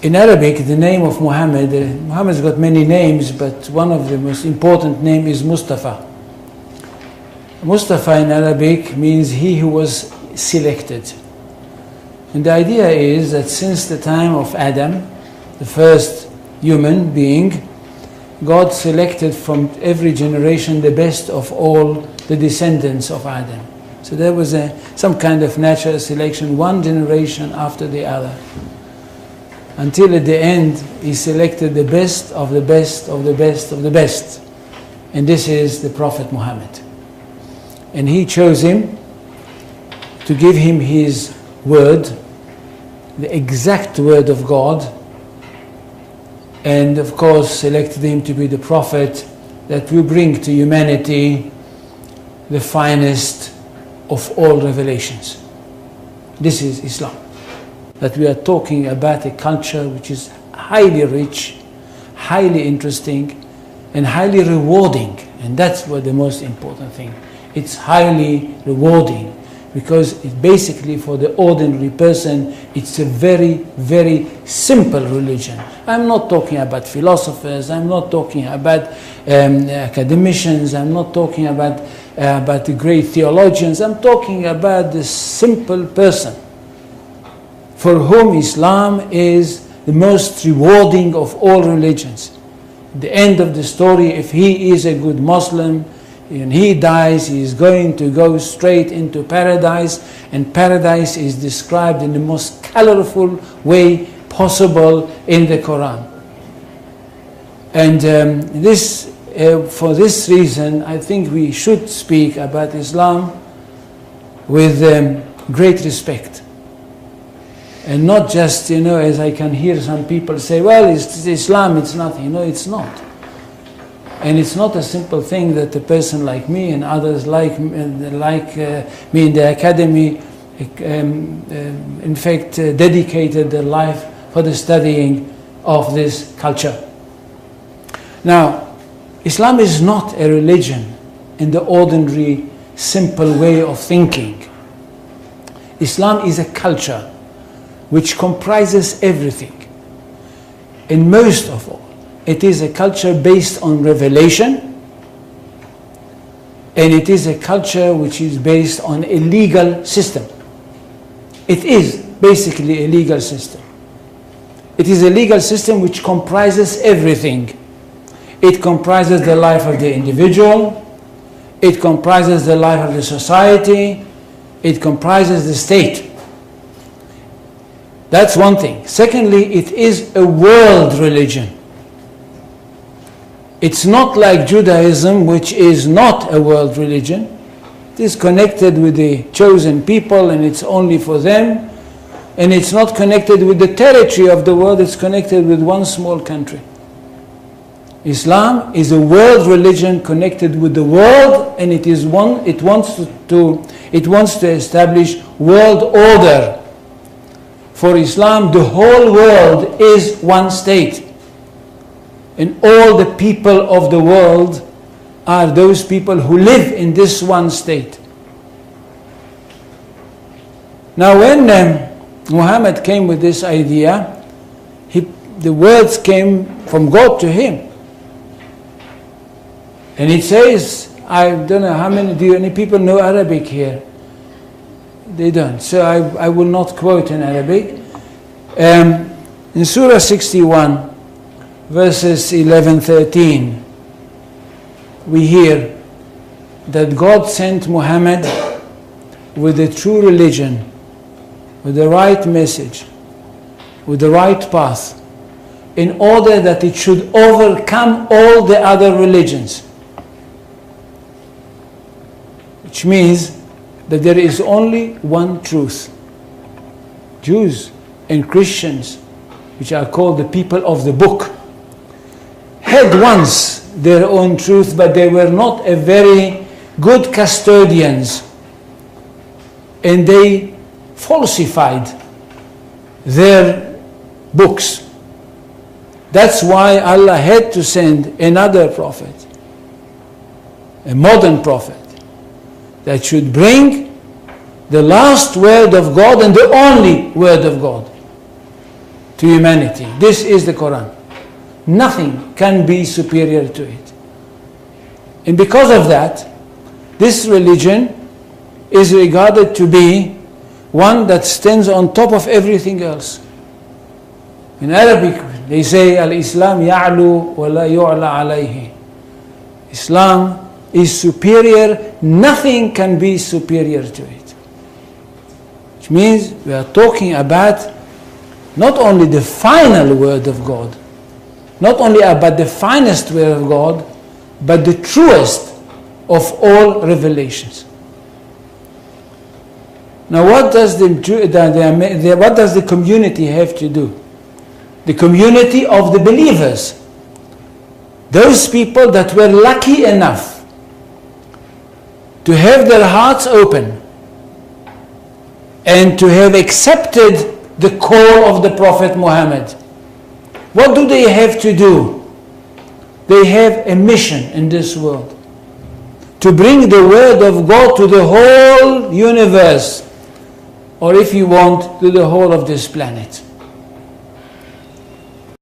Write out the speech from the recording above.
In Arabic, the name of Muhammad, Muhammad's got many names, but one of the most important name is Mustafa. Mustafa in Arabic means he who was selected. And the idea is that since the time of Adam, the first human being, God selected from every generation the best of all the descendants of Adam. So there was some kind of natural selection, one generation after the other. Until at the end, he selected the best of the best of the best of the best. And this is the Prophet Muhammad. And he chose him to give him his word, the exact word of God, and of course selected him to be the prophet that will bring to humanity the finest of all revelations. This is Islam. That we are talking about a culture which is highly rich, highly interesting, and highly rewarding. And that's what the most important thing. It's highly rewarding because it basically, for the ordinary person, it's a very, very simple religion. I'm not talking about philosophers, I'm not talking about academicians, I'm not talking about the great theologians, I'm talking about the simple person for whom Islam is the most rewarding of all religions. At the end of the story, if he is a good Muslim, and he dies, he is going to go straight into paradise, and paradise is described in the most colorful way possible in the Quran. And for this reason, I think we should speak about Islam with great respect. And not just, as I can hear some people say, well, it's Islam, it's nothing. No, it's not. And it's not a simple thing that a person like me and others like me in the academy, in fact, dedicated their life for the studying of this culture. Now, Islam is not a religion in the ordinary, simple way of thinking. Islam is a culture which comprises everything. And most of all, it is a culture based on revelation, and it is a culture which is based on a legal system. It is basically a legal system. It is a legal system which comprises everything. It comprises the life of the individual, it comprises the life of the society, it comprises the state. That's one thing. Secondly, it is a world religion. It's not like Judaism, which is not a world religion. It is connected with the chosen people and it's only for them. And it's not connected with the territory of the world, it's connected with one small country. Islam is a world religion connected with the world, and it wants to establish world order. For Islam, the whole world is one state. And all the people of the world are those people who live in this one state. Now when Muhammad came with this idea, the words came from God to him. And it says, I don't know how many, do any people know Arabic here? They don't. So I will not quote in Arabic. In Surah 61, verses 11-13, we hear that God sent Muhammad with the true religion, with the right message, with the right path, in order that it should overcome all the other religions. Which means that there is only one truth. Jews and Christians, which are called the people of the book, had once their own truth, but they were not a very good custodians, and they falsified their books. That's why Allah had to send another prophet, a modern prophet, that should bring the last word of God and the only word of God. to humanity. This is the Quran. Nothing can be superior to it. And because of that, this religion is regarded to be one that stands on top of everything else. In Arabic, they say, Al-Islam ya'lu wa la yu'la alayhi. Islam is superior, nothing can be superior to it. Which means we are talking about not only the final word of God, not only about the finest word of God, but the truest of all revelations. Now what does the community have to do? The community of the believers, those people that were lucky enough to have their hearts open and to have accepted the call of the Prophet Muhammad. What do they have to do? They have a mission in this world, to bring the word of God to the whole universe, or if you want, to the whole of this planet.